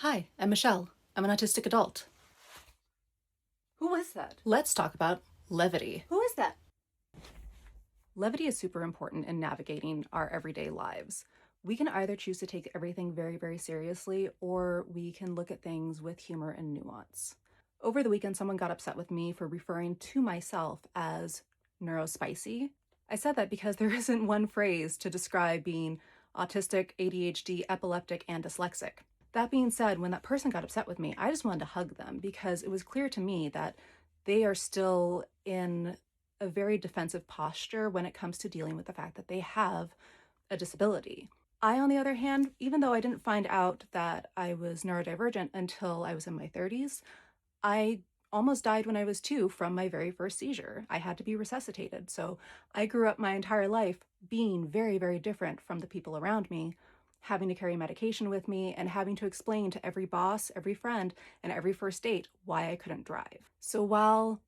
Hi, I'm Michelle. I'm an autistic adult. Who was that? Let's talk about levity. Who is that? Levity is super important in navigating our everyday lives. We can either choose to take everything very, very seriously, or we can look at things with humor and nuance. Over the weekend, someone got upset with me for referring to myself as neurospicy. I said that because there isn't one phrase to describe being autistic, ADHD, epileptic, and dyslexic. That being said, when that person got upset with me, I just wanted to hug them because it was clear to me that they are still in a very defensive posture when it comes to dealing with the fact that they have a disability. I, on the other hand, even though I didn't find out that I was neurodivergent until I was in my 30s, I almost died when I was 2 from my very first seizure. I had to be resuscitated. So I grew up my entire life being very, very different from the people around me, having to carry medication with me and having to explain to every boss, every friend, and every first date why I couldn't drive. So while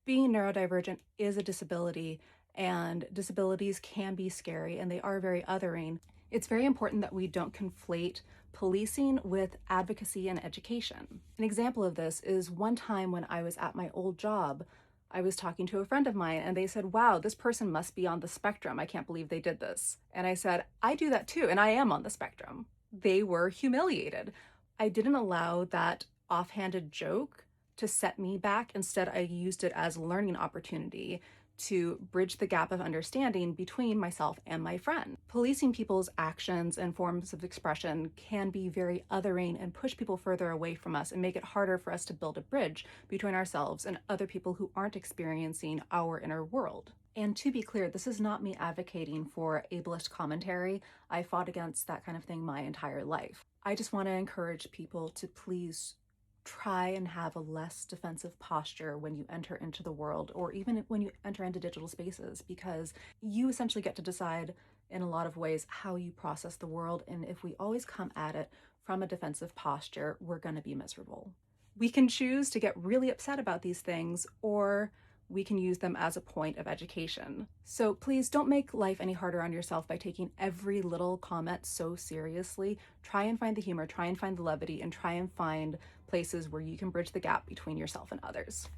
being neurodivergent is a disability, and disabilities can be scary and they are very othering, it's very important that we don't conflate policing with advocacy and education. An example of this is one time when I was at my old job, I was talking to a friend of mine and they said, "Wow, this person must be on the spectrum. I can't believe they did this." And I said, "I do that too, and I am on the spectrum." They were humiliated. I didn't allow that offhanded joke to set me back. Instead, I used it as a learning opportunity to bridge the gap of understanding between myself and my friend. Policing people's actions and forms of expression can be very othering and push people further away from us and make it harder for us to build a bridge between ourselves and other people who aren't experiencing our inner world. And to be clear, this is not me advocating for ableist commentary. I fought against that kind of thing my entire life. I just want to encourage people to please try and have a less defensive posture when you enter into the world, or even when you enter into digital spaces, because you essentially get to decide in a lot of ways how you process the world. And if we always come at it from a defensive posture, we're going to be miserable. We can choose to get really upset about these things, or we can use them as a point of education. So please don't make life any harder on yourself by taking every little comment so seriously. Try and find the humor, try and find the levity, and try and find places where you can bridge the gap between yourself and others.